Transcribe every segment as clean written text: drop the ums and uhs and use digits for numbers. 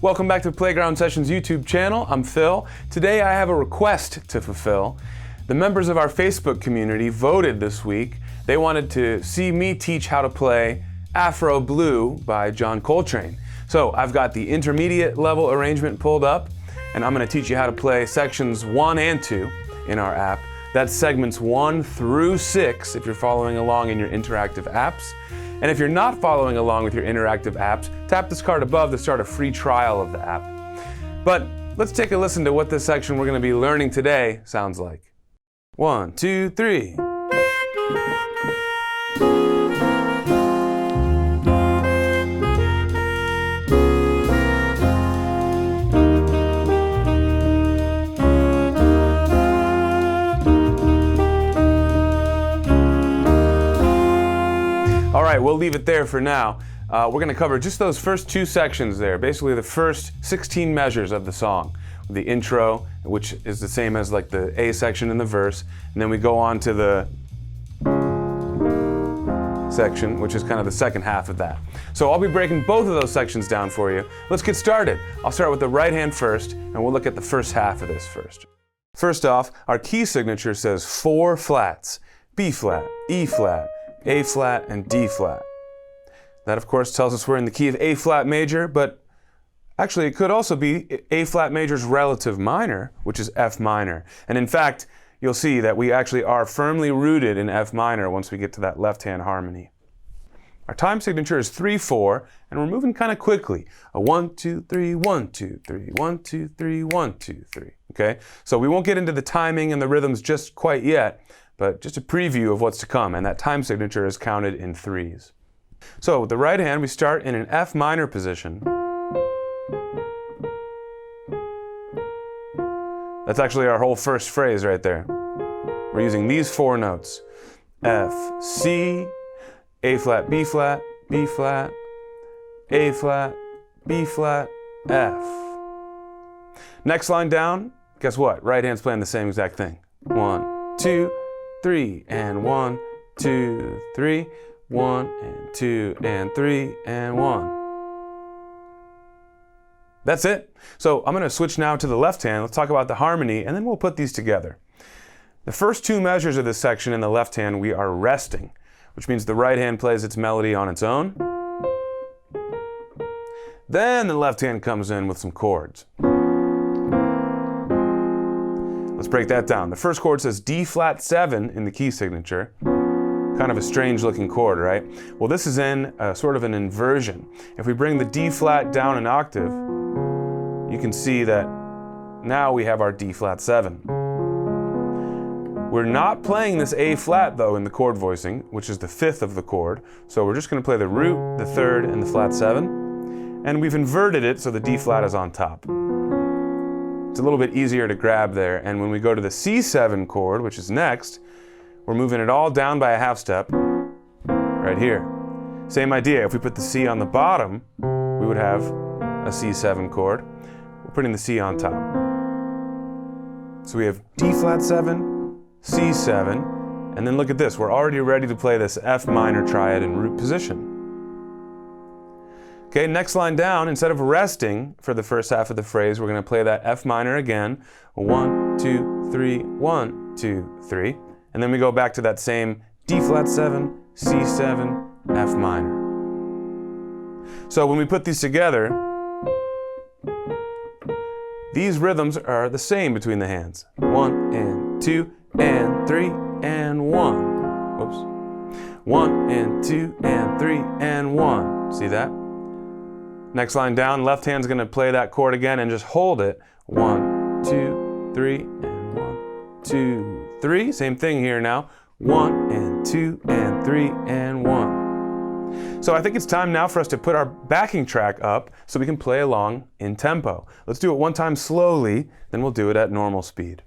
Welcome back to Playground Sessions YouTube channel. I'm Phil. Today I have a request to fulfill. The members of our Facebook community voted this week. They wanted to see me teach how to play Afro Blue by John Coltrane. So I've got the intermediate level arrangement pulled up, and I'm going to teach you how to play sections 1 and 2 in our app. That's segments 1 through 6 if you're following along in your interactive apps. And if you're not following along with your interactive apps, tap this card above to start a free trial of the app. But let's take a listen to what this section we're going to be learning today sounds like. 1, 2, 3. All right, we'll leave it there for now. We're going to cover just those first 2 sections there, basically the first 16 measures of the song. The intro, which is the same as like the A section in the verse, and then we go on to the section, which is kind of the second half of that. So I'll be breaking both of those sections down for you. Let's get started. I'll start with the right hand first, and we'll look at the first half of this first. First off, our key signature says 4 flats: B flat, E flat, A flat, and D flat. That of course tells us we're in the key of A flat major, but actually it could also be A flat major's relative minor, which is F minor. And in fact, you'll see that we actually are firmly rooted in F minor once we get to that left-hand harmony. Our time signature is 3-4, and we're moving kind of quickly. A 1, 2, 3, 1, 2, 3, 1, 2, 3, 1, 2, 3. Okay? So we won't get into the timing and the rhythms just quite yet, but just a preview of what's to come, and that time signature is counted in 3s. So with the right hand, we start in an F minor position. That's actually our whole first phrase right there. We're using these 4 notes: F, C, A flat, B flat, B flat, A flat, B flat, F. Next line down, guess what? Right hand's playing the same exact thing. 1, 2, 3, and 1, 2, 3, 1, and 2, and 3, and 1. That's it. So I'm going to switch now to the left hand. Let's talk about the harmony, and then we'll put these together. The first 2 measures of this section in the left hand, we are resting, which means the right hand plays its melody on its own. Then the left hand comes in with some chords. Let's break that down. The first chord says D flat 7 in the key signature. Kind of a strange looking chord, right? Well, this is in sort of an inversion. If we bring the D flat down an octave, you can see that now we have our D flat 7. We're not playing this A flat though in the chord voicing, which is the 5th of the chord. So we're just going to play the root, the 3rd, and the flat 7. And we've inverted it so the D flat is on top. It's a little bit easier to grab there. And when we go to the C7 chord, which is next, we're moving it all down by a half step right here. Same idea. If we put the C on the bottom, we would have a C7 chord. We're putting the C on top. So we have D flat 7, C7, and then look at this. We're already ready to play this F minor triad in root position. Okay, next line down, instead of resting for the first half of the phrase, we're going to play that F minor again. 1, 2, 3, 1, 2, 3. And then we go back to that same D flat 7, C7, F minor. So when we put these together, these rhythms are the same between the hands. 1 and 2 and 3 and 1. Whoops. 1 and 2 and 3 and 1. See that? Next line down, left hand's going to play that chord again and just hold it. 1, 2, 3, and 1, 2, 3. Same thing here now. 1 and 2 and 3 and 1. So I think it's time now for us to put our backing track up so we can play along in tempo. Let's do it one time slowly, then we'll do it at normal speed.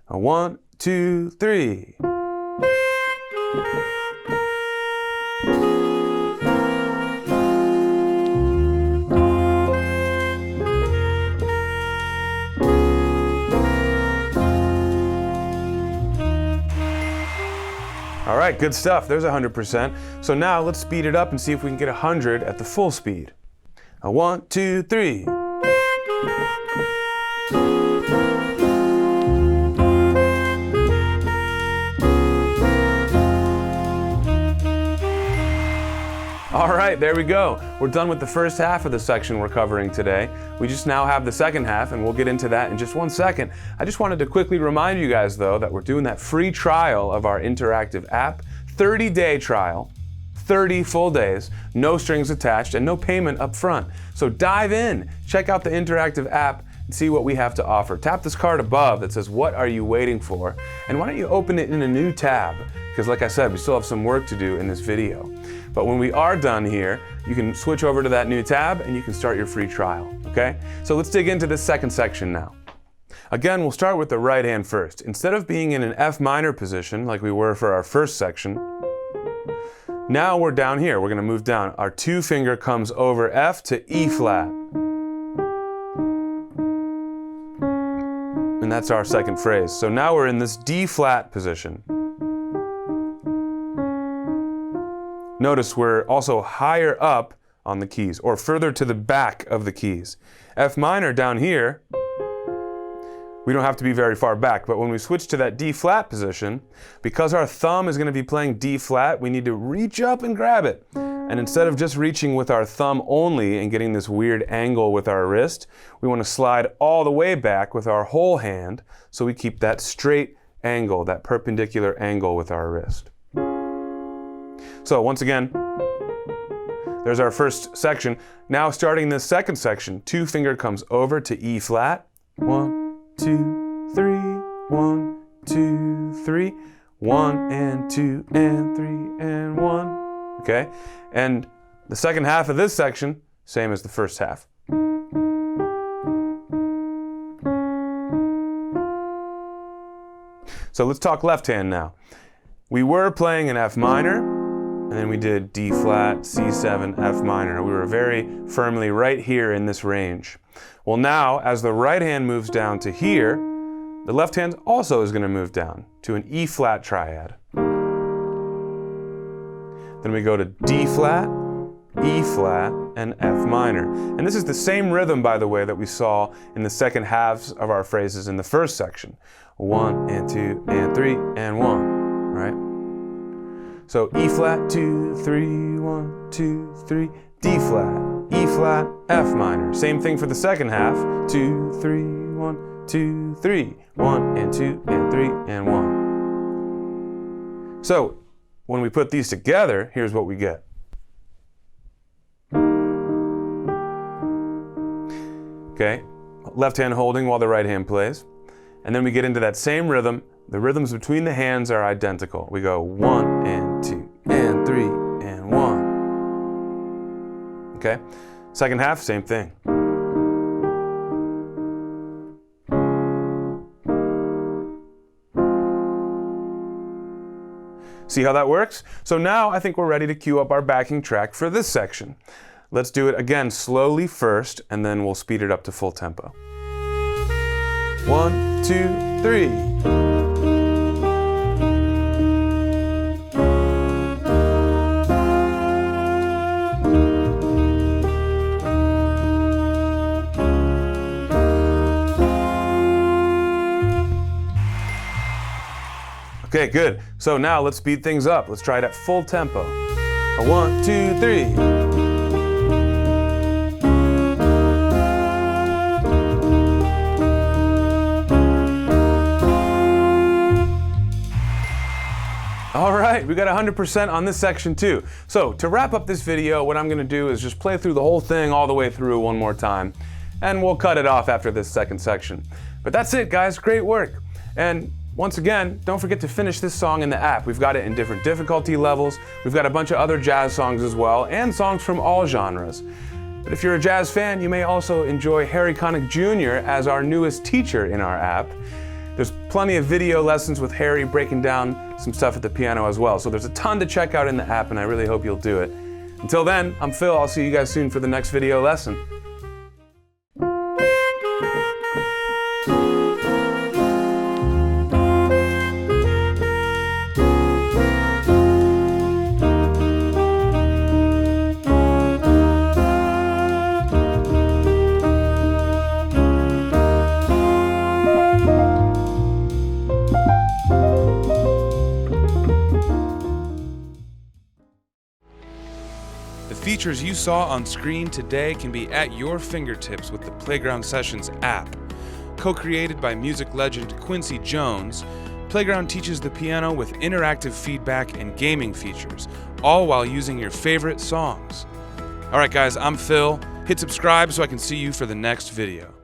1, 2, 3. All right, good stuff. There's 100%. So now let's speed it up and see if we can get 100 at the full speed. A 1, 2, 3. All right, there we go. We're done with the first half of the section we're covering today. We just now have the second half, and we'll get into that in just one second. I just wanted to quickly remind you guys, though, that we're doing that free trial of our interactive app, 30-day trial, 30 full days, no strings attached, and no payment up front. So dive in, check out the interactive app, and see what we have to offer. Tap this card above that says, "What are you waiting for?" And why don't you open it in a new tab? Because like I said, we still have some work to do in this video. But when we are done here, you can switch over to that new tab and you can start your free trial, okay? So let's dig into this second section now. Again, we'll start with the right hand first. Instead of being in an F minor position like we were for our first section, now we're down here. We're gonna move down. Our 2 finger comes over F to E flat. And that's our second phrase. So now we're in this D flat position. Notice we're also higher up on the keys, or further to the back of the keys. F minor down here, we don't have to be very far back, but when we switch to that D flat position, because our thumb is going to be playing D flat, we need to reach up and grab it. And instead of just reaching with our thumb only and getting this weird angle with our wrist, we want to slide all the way back with our whole hand so we keep that straight angle, that perpendicular angle with our wrist. So once again, there's our first section. Now starting this second section, 2 finger comes over to E flat. 1, 2, 3, 1, 2, 3, 1 and 2 and 3 and 1. Okay? And the second half of this section, same as the first half. So let's talk left hand now. We were playing an F minor, and then we did D flat, C7, F minor. We were very firmly right here in this range. Well now, as the right hand moves down to here, the left hand also is going to move down to an E flat triad. Then we go to D flat, E flat, and F minor. And this is the same rhythm, by the way, that we saw in the second halves of our phrases in the first section. 1 and 2 and 3 and 1, right? So E flat, 2, 3, 1, 2, 3, D flat, E flat, F minor. Same thing for the second half. 2, 3, 1, 2, 3, 1 and 2 and 3 and 1. So when we put these together, here's what we get. Okay, left hand holding while the right hand plays. And then we get into that same rhythm. The rhythms between the hands are identical. We go 1 and 2 and 3 and 1. Okay? Second half, same thing. See how that works? So now I think we're ready to cue up our backing track for this section. Let's do it again slowly first, and then we'll speed it up to full tempo. 1, 2, 3. Okay, good. So now let's speed things up. Let's try it at full tempo. 1, 2, 3. All right, we got 100% on this section too. So to wrap up this video, what I'm gonna do is just play through the whole thing all the way through one more time, and we'll cut it off after this second section. But that's it, guys, great work. And once again, don't forget to finish this song in the app. We've got it in different difficulty levels. We've got a bunch of other jazz songs as well, and songs from all genres. But if you're a jazz fan, you may also enjoy Harry Connick Jr. as our newest teacher in our app. There's plenty of video lessons with Harry breaking down some stuff at the piano as well. So there's a ton to check out in the app, and I really hope you'll do it. Until then, I'm Phil. I'll see you guys soon for the next video lesson. features you saw on screen today can be at your fingertips with the Playground Sessions app. Co-created by music legend Quincy Jones, Playground teaches the piano with interactive feedback and gaming features, all while using your favorite songs. Alright guys, I'm Phil. Hit subscribe so I can see you for the next video.